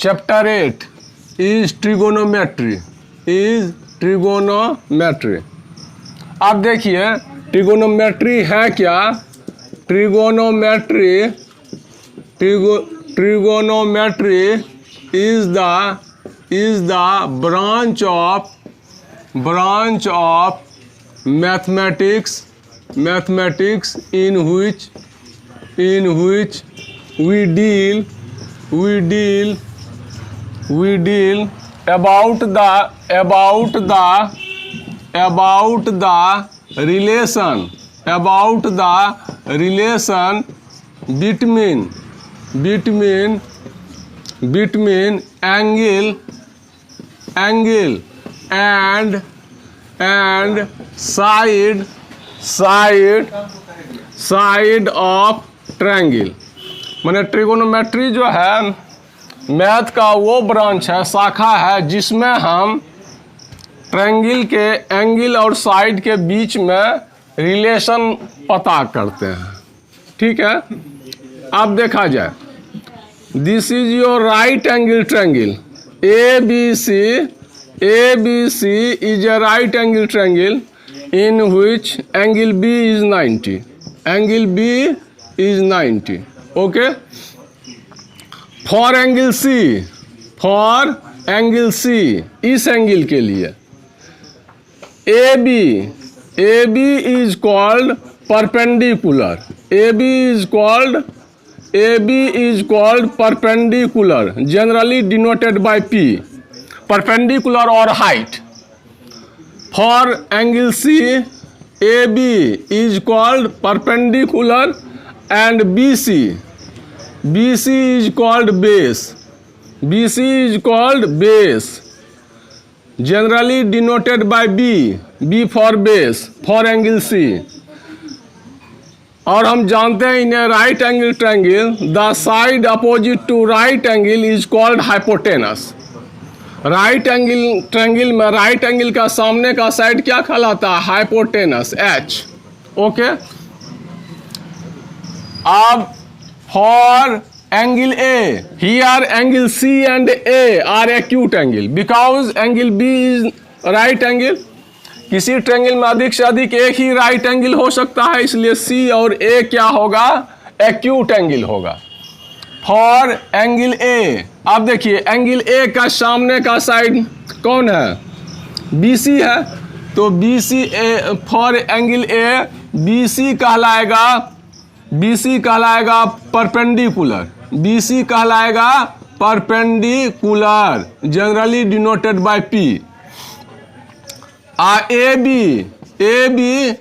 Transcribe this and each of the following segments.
Chapter 8 is trigonometry, is trigonometry. अब देखिए trigonometry है क्या? Trigonometry is the branch of mathematics in which we deal about the relation between angle and side of triangle। माने trigonometry जो है math का वो ब्रांच है, शाखा है, जिसमें हम ट्रायंगल के एंगल और साइड के बीच में रिलेशन पता करते हैं। ठीक है, अब देखा जाए, this is your right angle triangle ABC is a right angle triangle in which angle B is 90, angle B is 90, okay? For angle C, इस एंगल के लिए AB is called perpendicular, AB is called perpendicular, generally denoted by P, perpendicular or height. For angle C, AB is called perpendicular, and BC is called base, generally denoted by B for base, for angle C. और हम जानते हैं in a right angle triangle the side opposite to right angle is called hypotenuse. Right angle triangle में right angle का सामने का side क्या कहलाता है? Hypotenuse, H, okay. अब for angle A, here angle C and A are acute angle because angle B is right angle. किसी triangle में अधिक से अधिक एक ही राइट एंगल हो सकता है, इसलिए C और A क्या होगा? एक्यूट एंगल होगा। फॉर एंगल A, अब देखिए एंगल A का सामने का साइड कौन है? BC है, तो BC for angle A BC कहलाएगा परपेंडिकुलर, BC कहलाएगा perpendicular, generally denoted bye P। AB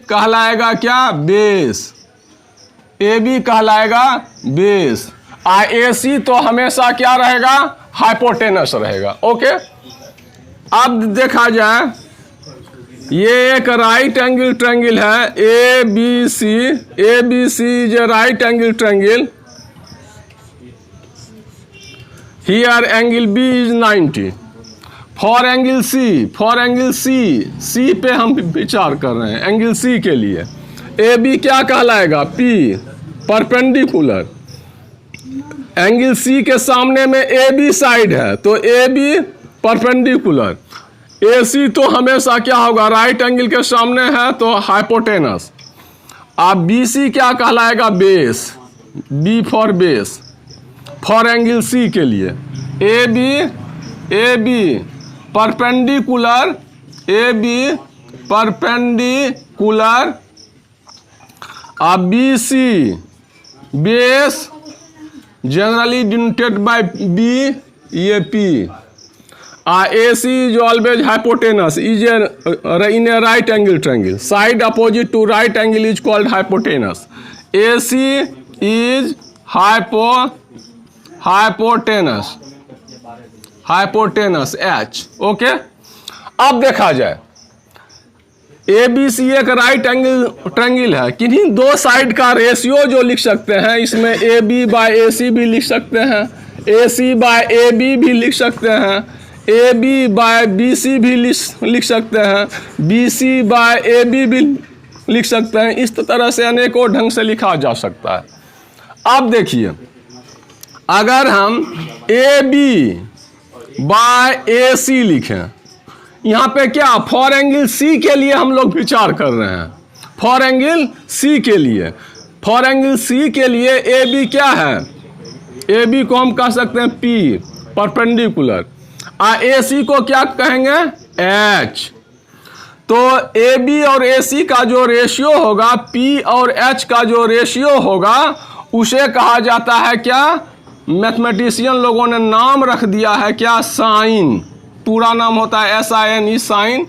कहलाएगा क्या? बेस, AB कहलाएगा बेस। AC तो हमेशा क्या रहेगा? हाइपोटेनस रहेगा, ओके। अब देखा जाए, ये एक राइट एंगल ट्रायंगल है ABC is a right angle triangle, here angle B is 90। For angle C पे हम विचार कर रहे हैं, एंगल C के लिए AB क्या कहलाएगा? P, perpendicular. एंगल C के सामने में AB साइड है, तो AB परपेंडिकुलर। AC तो हमेशा क्या होगा? राइट एंगल के सामने है, तो हाइपोटेनस। अब BC क्या कहलाएगा? Base, B for base, for angle C के लिए AB परपेंडिकुलर, AB परपेंडिकुलर। अब BC base, generally denoted bye B, ये P। AC is always hypotenuse, is in a right angle triangle, side opposite to right angle is called hypotenuse। AC is hypotenuse H, okay. अब देखा जाए, ABC एक right angle triangle है, किन्हीं दो side का ratio जो लिख सकते हैं, इसमें AB बाय AC भी लिख सकते हैं, AC बाय AB भी लिख सकते हैं, AB बाय BC भी लिख सकते हैं, BC बाय AB भी लिख सकते हैं। इस तरह से अनेकों ढंग से लिखा जा सकता है। अब देखिए, अगर हम AB बाय ए सी लिखें। यहां पे क्या, फॉर एंगल सी के लिए हम लोग विचार कर रहे हैं। फॉर एंगल सी के लिए, फॉर एंगल सी के लिए ए बी क्या है, ए बी को हम कह सकते हैं पी, परपेंडिकुलर। ए सी को क्या कहेंगे, एच। तो ए बी और ए सी का जो रेशियो होगा, पी और एच का जो रेशियो होगा, उसे कहा जाता है क्या, मैथमेटिशियन लोगों ने नाम रख दिया है क्या, साइन। पूरा नाम होता है SIN, sine,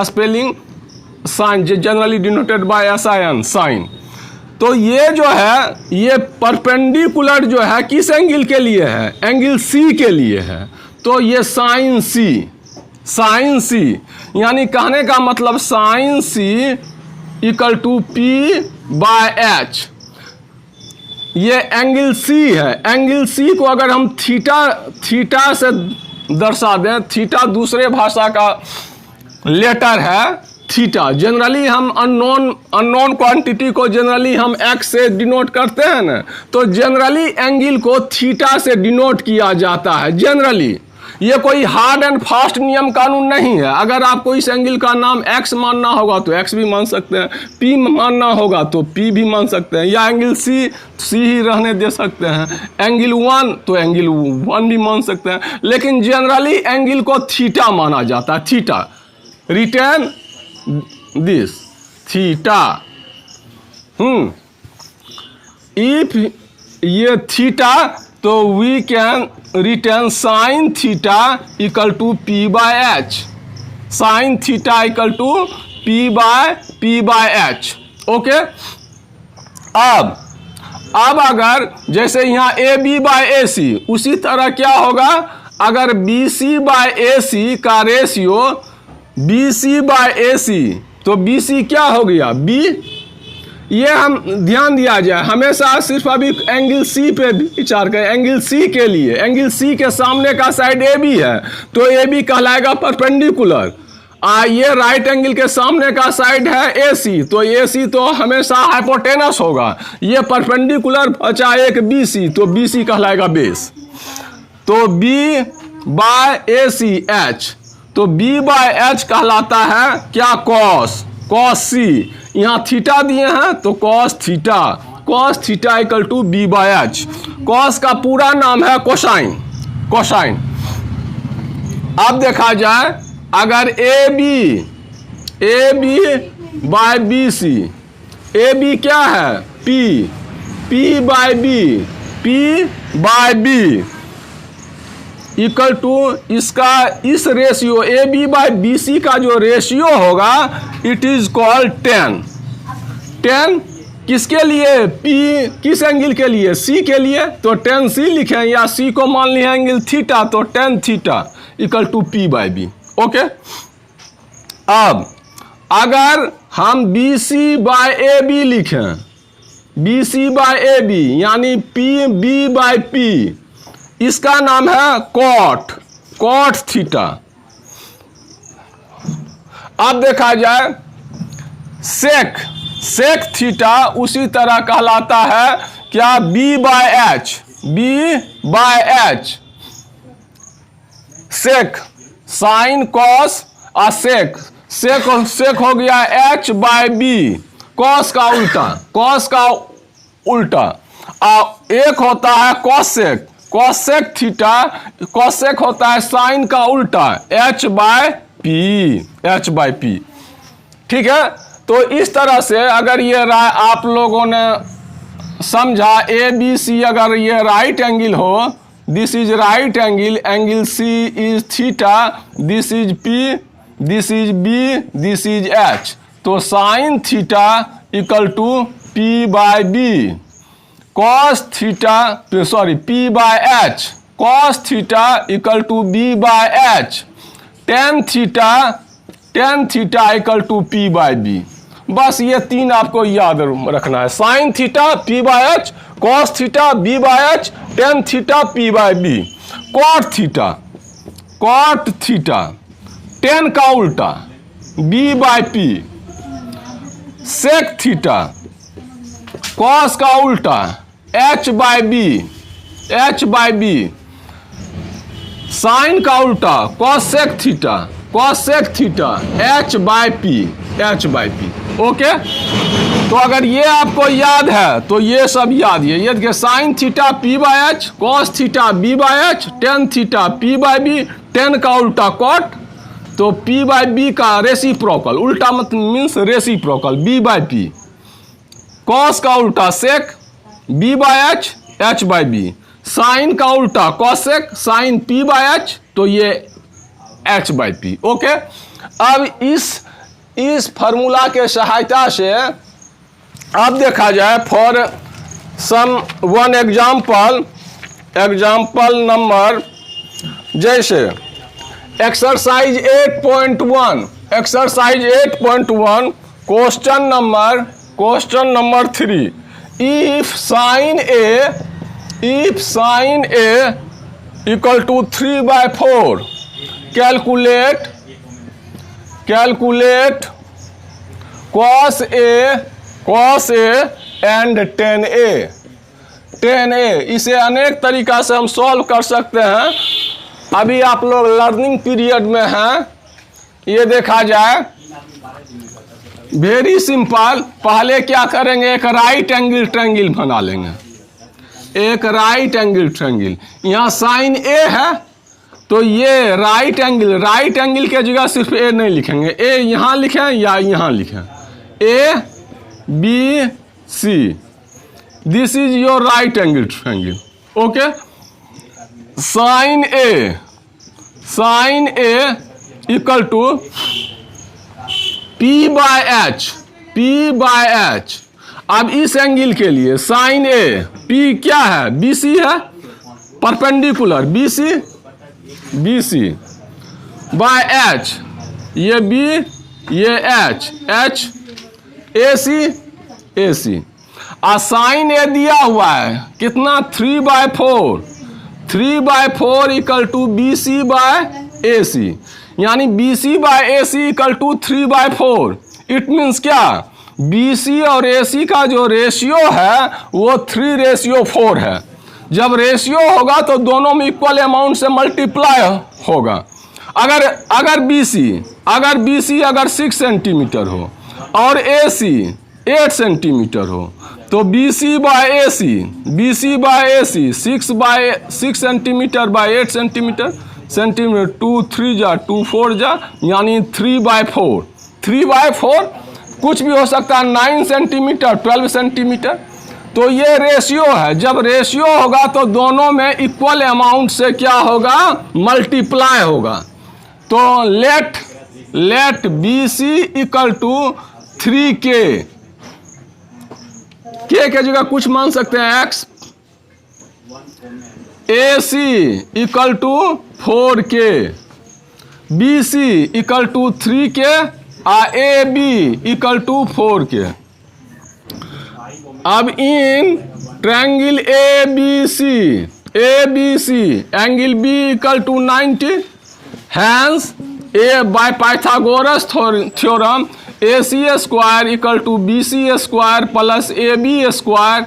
spelling sine, generally denoted by SIN, sine. तो ये जो है, ये परपेंडिकुलर जो है किस एंगल के लिए है, एंगल सी के लिए है। तो ये साइन सी, साइन सी, यानी कहने का मतलब sine C equal to P by H. ये एंगल सी है। एंगल सी को अगर हम थीटा से दर्शा दें, थीटा दूसरे भाषा का लेटर है थीटा। जनरली हम अननोन क्वांटिटी को जनरली हम एक्स से डिनोट करते हैं ना, तो जनरली एंगल को थीटा से डिनोट किया जाता है जनरली। ये कोई हार्ड एंड फास्ट नियम कानून नहीं है। अगर आपको इस एंगल का नाम एक्स मानना होगा तो एक्स भी मान सकते हैं, पी मानना होगा तो पी भी मान सकते हैं, या एंगल सी ही रहने दे सकते हैं, एंगल 1 तो एंगल 1 भी मान सकते हैं। लेकिन जनरली एंगल को थीटा माना जाता है, theta. Written this theta. If ये थीटा, तो we can written sine theta equal to P by h. Sine theta equal to P by h. Okay. अब अगर जैसे यहाँ ए बी बाय ए सी, उसी तरह क्या होगा, अगर बी सी बाय ए सी का ratio B C by A सी, तो बी सी क्या हो गया, बी। ये हम ध्यान दिया जाए, हमेशा सिर्फ अभी एंगल सी पे विचार करें। एंगल सी के लिए, एंगल सी के सामने का साइड ए बी है, तो ए बी कहलाएगा परपेंडिकुलर। ये राइट एंगल के सामने का साइड है ए सी, तो ए सी तो हमेशा हाइपोटेनस होगा। ये परपेंडिकुलर बचा एक बी सी, तो बी सी कहलाएगा बेस। तो B by A C H, तो बी बाय एच कहलाता है क्या, कॉस, कॉस सी। यहाँ थीटा दिए हैं तो cos theta, cos theta equal to B by H. Cos का पूरा नाम है कोसाइन, कोसाइन। अब देखा जाए, अगर A B by B C, A B क्या है, P, P by B equal to इसका, इस ratio A B by B C का जो रेशियो होगा, इट इज कॉल्ड 10। 10 किसके लिए, पी किस एंगल के लिए, सी के लिए, तो 10 सी लिखें, या सी को मान लिया एंगल थीटा, तो 10 theta equal to P by B. Okay. अब अगर हम B C by A B लिखें, B C by A B यानी पी बी बाय पी, इसका नाम है कॉट, कॉट थीटा। अब देखा जाए सेक, सेक थीटा उसी तरह कहलाता है क्या, b by h, b by h. Sec, sine cos और सेक, सेक हो गया एच बाय बी, कॉस का उल्टा, कॉस का उल्टा। एक होता है कॉसेक, कॉसेक थीटा, कॉसेक होता है साइन का उल्टा, एच बाय पी। ठीक है। तो इस तरह से अगर ये आप लोगों ने समझा, ए बी सी अगर ये राइट एंगल हो, this is right angle, angle C is theta, this is P, this is B, this is H, तो sine theta equal to P by B, cos theta, sorry P by H, cos theta equal to B by H, tan theta equal to P by B. बस ये तीन आपको याद रखना है, sine theta P by H, cos theta B by H, tan theta P by b. Cot theta tan का उल्टा b by p, sec theta cos का उल्टा एच बाय बी, साइन का उल्टा cosec theta, cosec theta h by p, h by p. Okay, तो अगर ये आपको याद है तो ये सब याद है। ये देखिए sine theta P by H, cos theta B by H, tan theta P by B, tan का उल्टा कॉट, तो पी बाय बी का रेसिप्रोकल, उल्टा मतलब means reciprocal, B by P. Cos का उल्टा sec, B by H, H by B. Sine का उल्टा cosec, sine P by H, तो ये एच बाय पी। ओके, अब इस फार्मूला के सहायता से अब देखा जाए for some one example, example number जैसे exercise 8.1, exercise 8.1 question number 3, if sine A equal to 3/4, calculate cos A and tan A। इसे अनेक तरीका से हम सॉल्व कर सकते हैं। अभी आप लोग लर्निंग पीरियड में हैं, ये देखा जाए वेरी सिंपल। पहले क्या करेंगे, एक राइट एंगल ट्रायंगल बना लेंगे, एक राइट एंगल ट्रायंगल। यहाँ साइन ए है तो ये राइट एंगल के जगह सिर्फ ए नहीं लिखेंगे, ए यहाँ लिखें या यहाँ लिखें, A B C, this is your right angle triangle. Okay, sine A equal to P by h. अब इस एंगल के लिए साइन ए, पी क्या है, बी सी है, perpendicular B C by H, ये बी ये एच ए सी। आ साइन ए दिया हुआ है कितना, 3/4 equal to B C by A C, यानी B C by A C equal to 3/4। It means क्या, बी सी और ए सी का जो रेशियो है वो 3:4 है। जब रेशियो होगा तो दोनों में इक्वल अमाउंट से मल्टीप्लाई होगा। अगर बी सी अगर 6 सेंटीमीटर हो और ए सी 8 सेंटीमीटर हो, तो B C by A C 6 centimetre by 8 centimetre, 2 3 जा 2 4 जा, यानी 3/4 कुछ भी हो सकता है, 9 सेंटीमीटर 12 सेंटीमीटर। तो ये रेशियो है, जब रेशियो होगा तो दोनों में इक्वल अमाउंट से क्या होगा, मल्टीप्लाई होगा। तो let B C equal to 3K, के जगह कुछ मान सकते हैं x, A C equal to 4K, B C equal to 3K, A B equal to 4K। अब in triangle A B C angle B equal to 90, hence a by Pythagoras theorem A C square equal to B C square plus A B square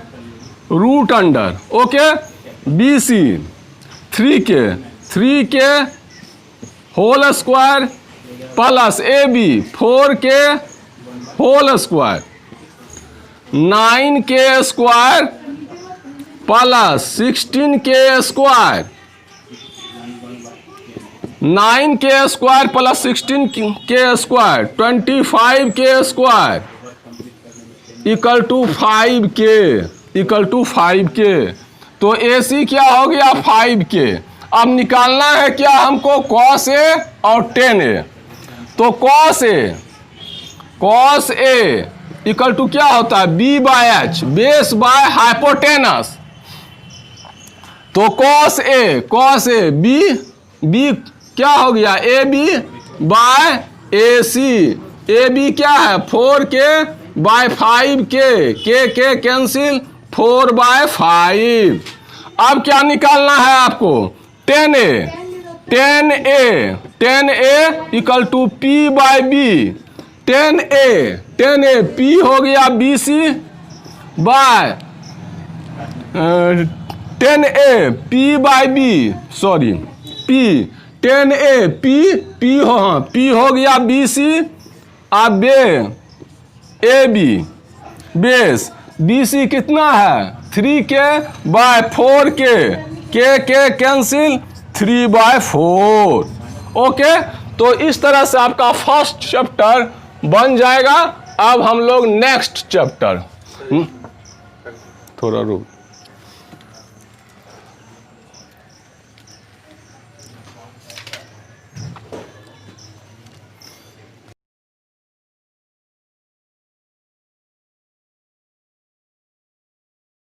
root under. Okay, B C 3K whole square plus A B 4K whole square, 9K square plus 16K square, 9K square plus 16K square 25K square equal to 5K। तो AC क्या हो गया, 5K। अब निकालना है क्या हमको, cos A और tan A। तो cos A इक्वल टू क्या होता है, B by h, base by hypotenuse. तो cos A B क्या हो गया, A B by A C, A B क्या है 4K बाय 5K, के कैंसिल 4/5। अब क्या निकालना है आपको, tan A equal to P by B, tan A P हो गया B C by tan A P by B, sorry P 10A P हो, हाँ P हो गया BC, अब AB बेस BC कितना है 3K bye 4K, K cancel 3/4। Okay, तो इस तरह से आपका फर्स्ट चैप्टर बन जाएगा। अब हम लोग नेक्स्ट चैप्टर, थोड़ा रुक